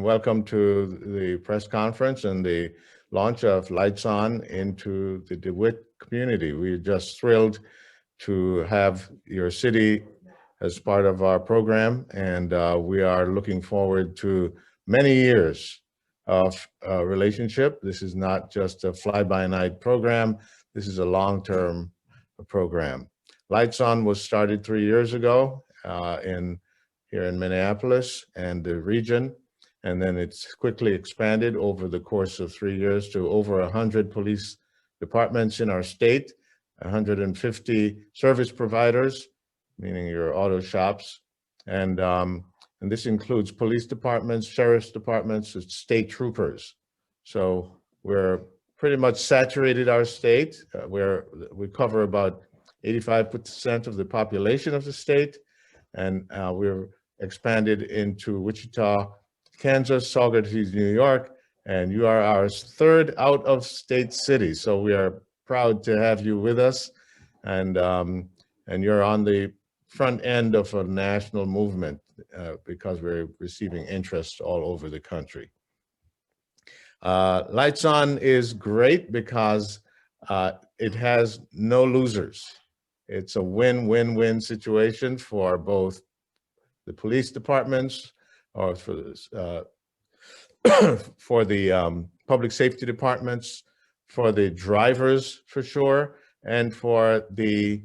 and welcome to the press conference and the launch of Lights On into the DeWitt community. We're just thrilled to have your city as part of our program, and we are looking forward to many years of relationship. This is not just a fly-by-night program. This is a long-term program. Lights On was started 3 years ago here in Minneapolis and the region, and then it's quickly expanded over the course of 3 years to over 100 police departments in our state, 150 service providers, meaning your auto shops, and this includes police departments, sheriff's departments, state troopers. So we're pretty much saturated our state, where we cover about 85% of the population of the state, and we're expanded into Wichita, Kansas, Saugerties, New York, and you are our third out-of-state city. So we are proud to have you with us, and you're on the front end of a national movement because we're receiving interest all over the country. Lights On is great because it has no losers. It's a win-win-win situation for both the police departments, or for the public safety departments, for the drivers for sure, and for the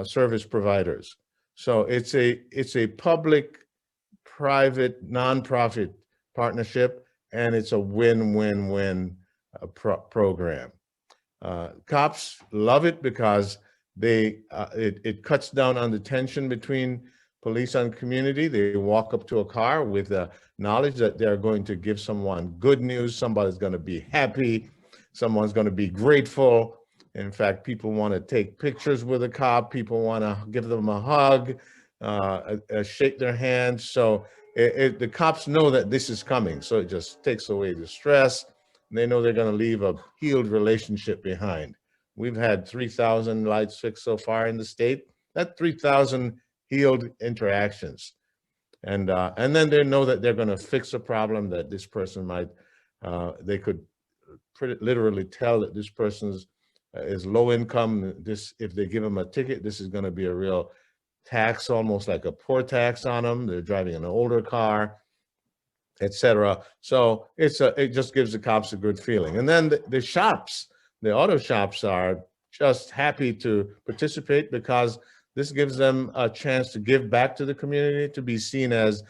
service providers. So it's a public-private nonprofit partnership, and it's a win-win-win program. Cops love it because it cuts down on the tension between police and community. They walk up to a car with the knowledge that they're going to give someone good news. Somebody's going to be happy. Someone's going to be grateful. In fact, people want to take pictures with a cop. People want to give them a hug, shake their hands. So the cops know that this is coming. So it just takes away the stress. And they know they're going to leave a healed relationship behind. We've had 3,000 lights fixed so far in the state. That's 3,000 healed interactions. And then they know that they're going to fix a problem that this person might, they could literally tell that this person's is low income. If they give them a ticket, this is going to be a real tax, almost like a poor tax on them. They're driving an older car, etc. So it just gives the cops a good feeling. And then the shops, the auto shops, are just happy to participate because this gives them a chance to give back to the community, to be seen as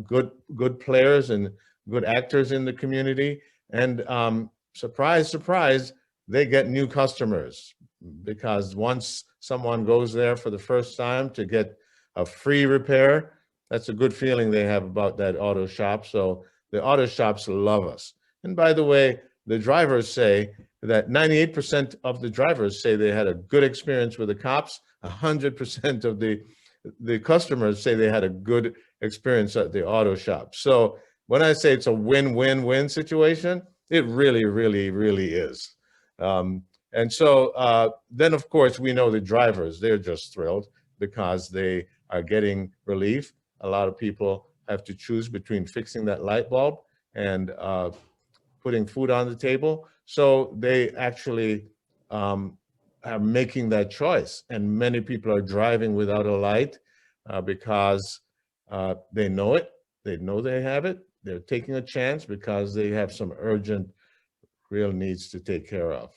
good players and good actors in the community. And surprise, surprise, they get new customers, because once someone goes there for the first time to get a free repair, that's a good feeling they have about that auto shop. So the auto shops love us. And by the way, the drivers say that 98% of the drivers say they had a good experience with the cops. 100% of the customers say they had a good experience at the auto shop. So when I say it's a win-win-win situation, it really, really, really is. And so then, of course, we know the drivers, they're just thrilled because they are getting relief. A lot of people have to choose between fixing that light bulb and putting food on the table. So they actually are making that choice. And many people are driving without a light because they know it. They know they have it. They're taking a chance because they have some urgent, real needs to take care of.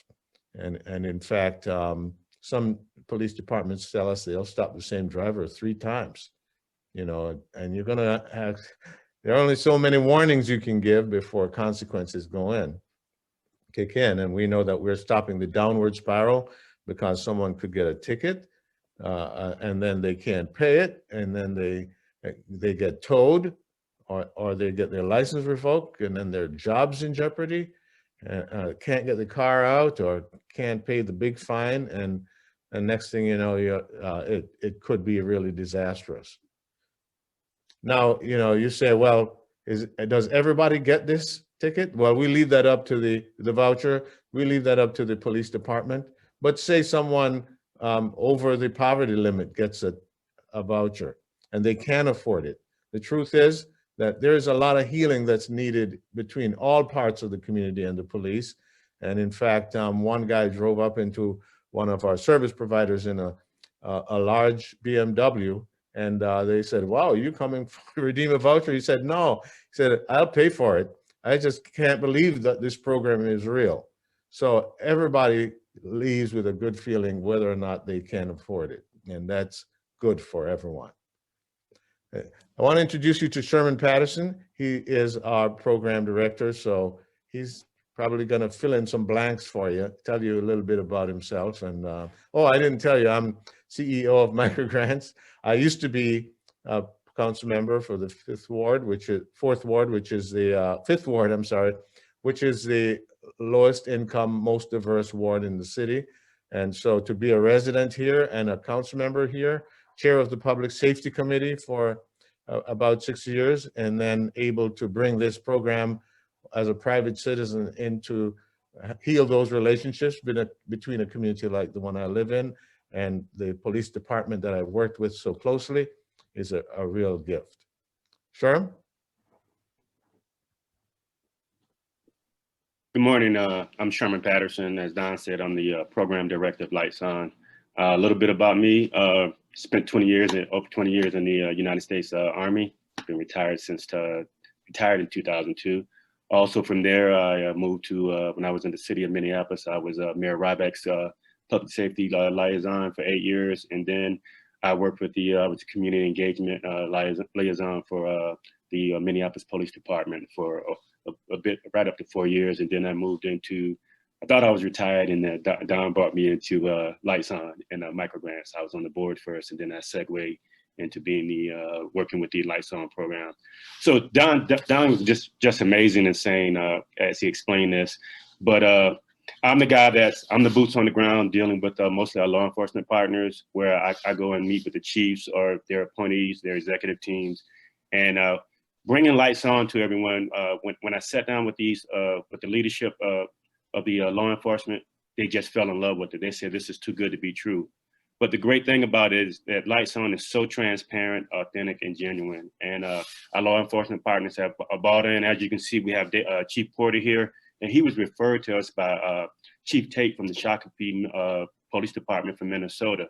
And in fact, some police departments tell us they'll stop the same driver 3 times, and you're going to have, there are only so many warnings you can give before consequences kick in. And we know that we're stopping the downward spiral because someone could get a ticket and then they can't pay it. And then they get towed or they get their license revoked, and then their job's in jeopardy. Can't get the car out or can't pay the big fine, and next thing you know, it could be really disastrous. Now, you say, well, does everybody get this ticket? Well, we leave that up to the voucher. We leave that up to the police department. But say someone over the poverty limit gets a voucher and they can't afford it. The truth is, that there is a lot of healing that's needed between all parts of the community and the police. And in fact, one guy drove up into one of our service providers in a large BMW, and they said, "Wow, you coming to redeem a voucher?" He said, "No." He said, "I'll pay for it. I just can't believe that this program is real." So everybody leaves with a good feeling whether or not they can afford it, and that's good for everyone. I want to introduce you to Sherman Patterson. He is our program director, so he's probably going to fill in some blanks for you, tell you a little bit about himself. And oh, I didn't tell you, I'm CEO of Microgrants. I used to be a council member for the Fourth Ward, which is the Fifth Ward, I'm sorry, which is the lowest income, most diverse ward in the city. And so to be a resident here and a council member here, chair of the Public Safety Committee for about 6 years, and then able to bring this program as a private citizen into heal those relationships between a community like the one I live in and the police department that I've worked with so closely is a real gift. Sherm? Good morning. I'm Sherman Patterson. As Don said, I'm the program director of Lights On. A little bit about me. Spent over 20 years in the United States Army. Been retired retired in 2002. Also from there, I moved to, when I was in the city of Minneapolis, I was Mayor Ryback's public safety liaison for 8 years. And then I worked with I was a community engagement liaison for the Minneapolis Police Department for a bit, right up to 4 years. And then I moved into, I thought I was retired, and then Don brought me into Lights On and Microgrants. I was on the board first, and then I segued into being working with the Lights On program. So Don was just amazing and saying as he explained this. But I'm the guy I'm the boots on the ground dealing with mostly our law enforcement partners, where I go and meet with the chiefs or their appointees, their executive teams, and bringing Lights On to everyone. When I sat down with the leadership of the law enforcement, they just fell in love with it. They said, this is too good to be true. But the great thing about it is that Lights On is so transparent, authentic, and genuine. And our law enforcement partners have bought in. As you can see, we have Chief Porter here, and he was referred to us by Chief Tate from the Shakopee Police Department from Minnesota.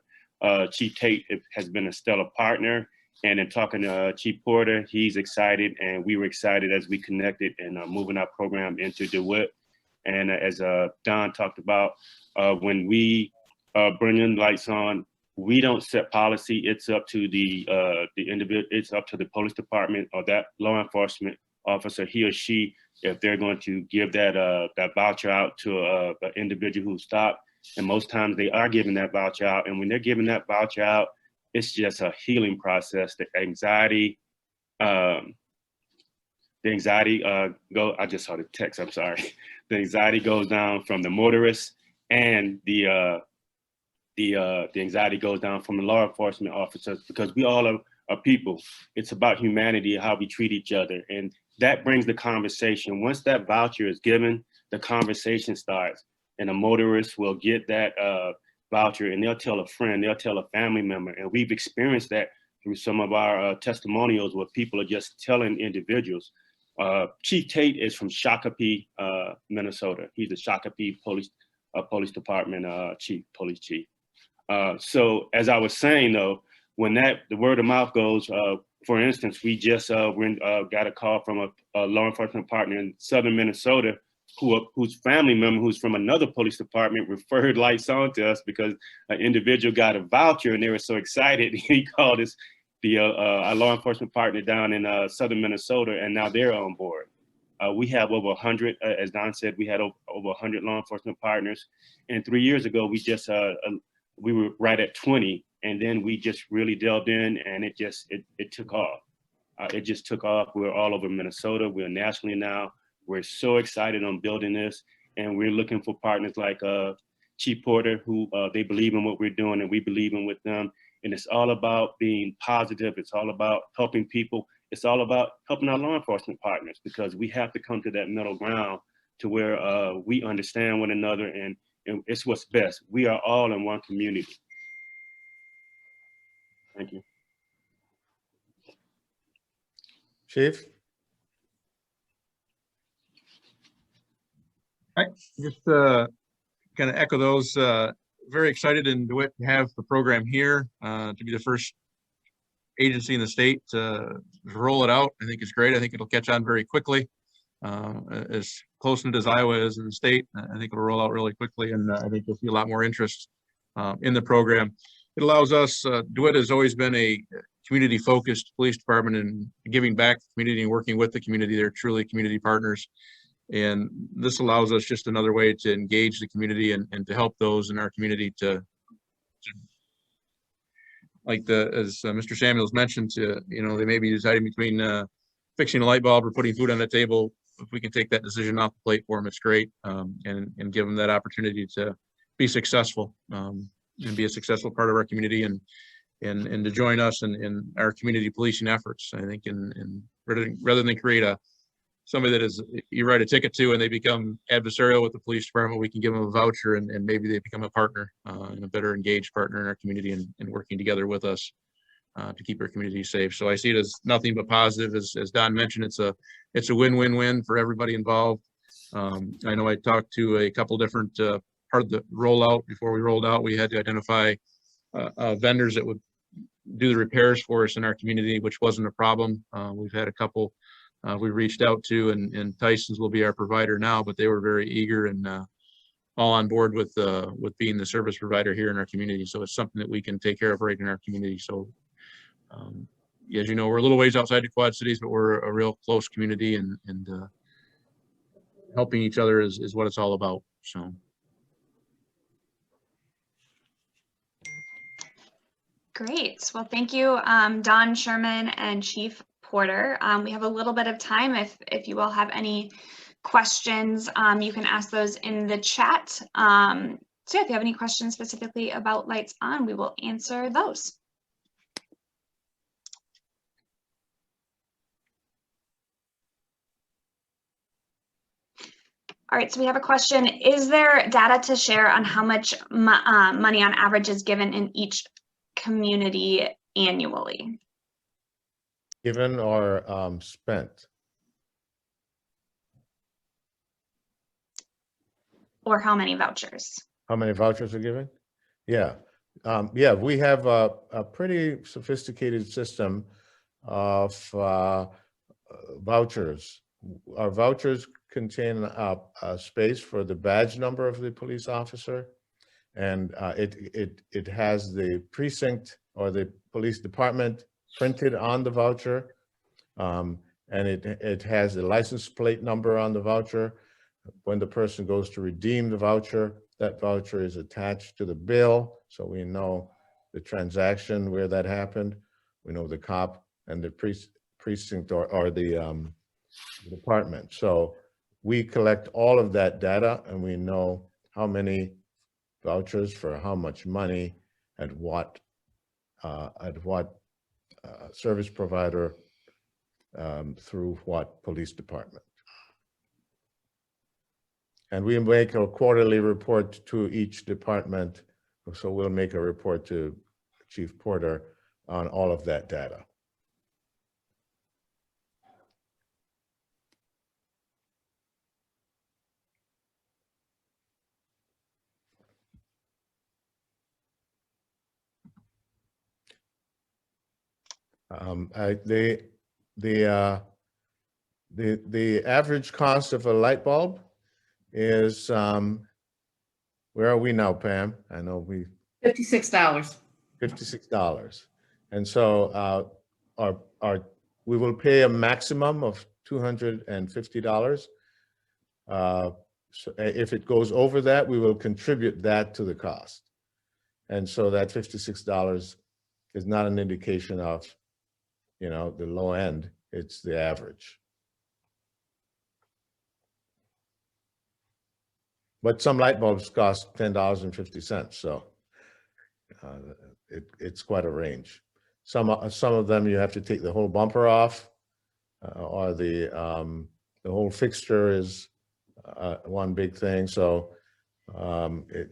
Chief Tate has been a stellar partner. And in talking to Chief Porter, he's excited, and we were excited as we connected and moving our program into DeWitt. And as Don talked about, when we bring in Lights On, we don't set policy. It's up to the individual. It's up to the police department or that law enforcement officer, he or she, if they're going to give that voucher out to an individual who stopped. And most times they are giving that voucher out. And when they're giving that voucher out, it's just a healing process. The anxiety. I just saw the text. I'm sorry. The anxiety goes down from the motorist, and the anxiety goes down from the law enforcement officers, because we all are people. It's about humanity, how we treat each other. And that brings the conversation. Once that voucher is given, the conversation starts, and a motorist will get that voucher, and they'll tell a friend, they'll tell a family member. And we've experienced that through some of our testimonials, where people are just telling individuals. Chief Tate is from Shakopee, Minnesota. He's the Shakopee Police Department police chief. So as I was saying, though, when the word of mouth goes, for instance, we just got a call from a law enforcement partner in southern Minnesota, whose family member, who's from another police department, referred Lights On to us because an individual got a voucher, and they were so excited. He called us our law enforcement partner down in southern Minnesota, and now they're on board. We have over 100, as Don said, we had over 100 law enforcement partners. And 3 years ago, we were right at 20, and then we just really delved in, and it took off. It just took off. We're all over Minnesota. We're nationally now. We're so excited on building this, and we're looking for partners like Chief Porter, who they believe in what we're doing, and we believe in with them. And it's all about being positive. It's all about helping people. It's all about helping our law enforcement partners, because we have to come to that middle ground to where we understand one another, and it's what's best. We are all in one community. Thank you. Chief? I just kind of echo those. Very excited in DeWitt to have the program here, to be the first agency in the state to roll it out. I think it's great. I think it'll catch on very quickly. As close knit as Iowa is in the state, I think it'll roll out really quickly, and I think you'll see a lot more interest in the program. It allows us, DeWitt has always been a community-focused police department, and giving back to the community and working with the community. They're truly community partners. And this allows us just another way to engage the community and to help those in our community to like as Mr. Samuels mentioned, they may be deciding between fixing a light bulb or putting food on the table. If we can take that decision off the plate for them, it's great, and give them that opportunity to be successful and be a successful part of our community and to join us in our community policing efforts. I think rather than create somebody that is you write a ticket to and they become adversarial with the police department, we can give them a voucher and maybe they become a partner and a better engaged partner in our community and working together with us to keep our community safe. So I see it as nothing but positive. As Don mentioned, it's a win-win-win for everybody involved. I know I talked to a couple different part of the rollout. Before we rolled out, we had to identify vendors that would do the repairs for us in our community, which wasn't a problem. We've had a couple we reached out to, and Tyson's will be our provider now, but they were very eager and all on board with being the service provider here in our community. So it's something that we can take care of right in our community. So as you know, we're a little ways outside the Quad Cities, but we're a real close community, and helping each other is what it's all about. So. Great. Well, thank you, Don, Sherman, and Chief Porter. We have a little bit of time. If you all have any questions, you can ask those in the chat. So yeah, if you have any questions specifically about Lights On, we will answer those. All right, so we have a question. Is there data to share on how much money on average is given in each community annually? Given or spent? Or how many vouchers? How many vouchers are given? Yeah. Yeah, we have a pretty sophisticated system of vouchers. Our vouchers contain a space for the badge number of the police officer, and it has the precinct or the police department printed on the voucher, and it has the license plate number on the voucher. When the person goes to redeem the voucher, that voucher is attached to the bill, so we know the transaction where that happened. We know the cop and the precinct or the department. So we collect all of that data, and we know how many vouchers for how much money at what service provider through what police department. And we make a quarterly report to each department. So we'll make a report to Chief Porter on all of that data. The average cost of a light bulb is where are we now, Pam? I know we $56. $56, and so we will pay a maximum of $250. So if it goes over that, we will contribute that to the cost, and so that $56 is not an indication of, the low end. It's the average. But some light bulbs cost $10.50, so it's quite a range. Some of them you have to take the whole bumper off, or the whole fixture is one big thing. So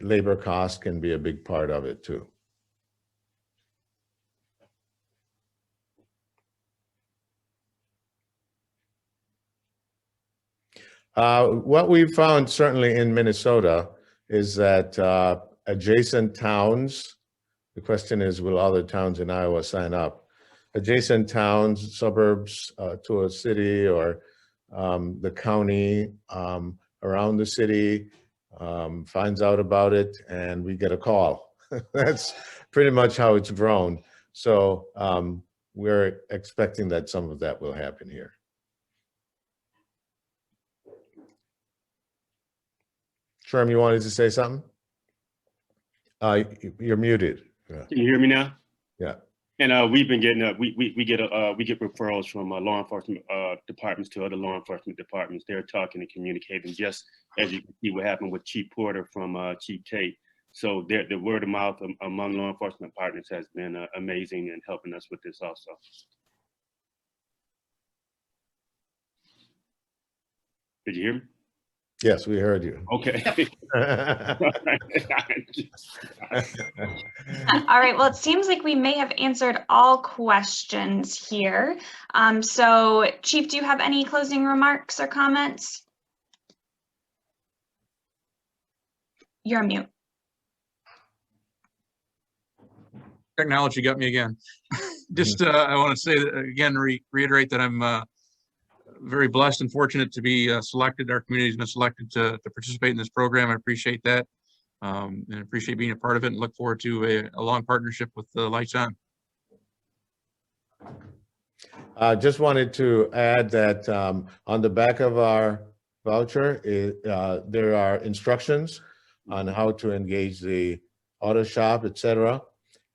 labor cost can be a big part of it too. What we've found certainly in Minnesota is that adjacent towns, the question is, will other towns in Iowa sign up? Adjacent towns, suburbs to a city, or the county around the city finds out about it, and we get a call. That's pretty much how it's grown. So we're expecting that some of that will happen here. Sherm, you wanted to say something? You're muted. Can you hear me now? Yeah. And we've been getting we get referrals from law enforcement departments to other law enforcement departments. They're talking and communicating, just as you can see what happened with Chief Porter from Chief Tate. So the word of mouth among law enforcement partners has been amazing and helping us with this also. Did you hear me? Yes, we heard you. Okay. All right, well, it seems like we may have answered all questions here. So Chief, do you have any closing remarks or comments? You're on mute. Technology got me again. Just I want to say that again, reiterate that I'm very blessed and fortunate to be selected. Our community has been selected to participate in this program. I appreciate that and appreciate being a part of it, and look forward to a long partnership with Lights On. I just wanted to add that on the back of our voucher, there are instructions on how to engage the auto shop, etc.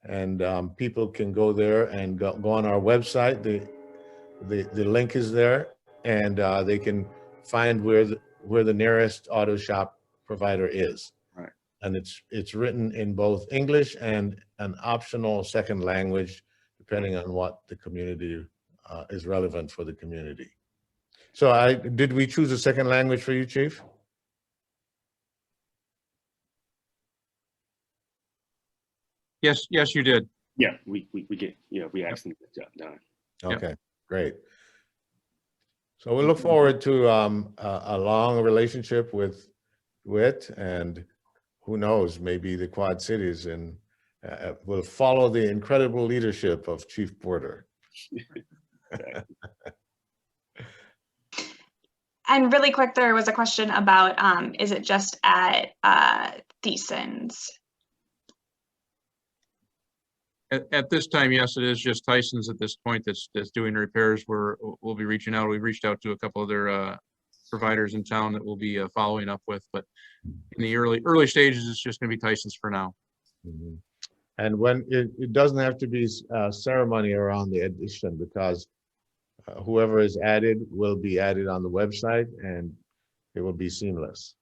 And people can go there and go on our website. The link is there, and they can find where the nearest auto shop provider is. Right. And it's written in both English and an optional second language, depending on what the community is relevant for the community. So did we choose a second language for you, Chief? Yes, you did. Yeah, we asked them to get the job done. Okay, Yep. Great. So we look forward to a long relationship with DeWitt, and who knows, maybe the Quad Cities and will follow the incredible leadership of Chief Porter. And really quick, there was a question about, is it just at Thiessen's? At this time, yes, it is just Tyson's at this point that's doing repairs. We'll be reaching out. We've reached out to a couple other providers in town that we'll be following up with, but in the early stages, it's just going to be Tyson's for now. Mm-hmm. And when it doesn't have to be a ceremony around the addition, because whoever is added will be added on the website, and it will be seamless.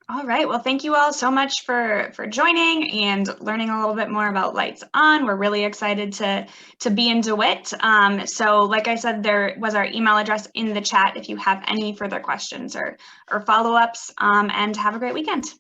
All right, well, thank you all so much for joining and learning a little bit more about Lights On. We're really excited to be in DeWitt. So like I said, there was our email address in the chat if you have any further questions or follow-ups, and have a great weekend.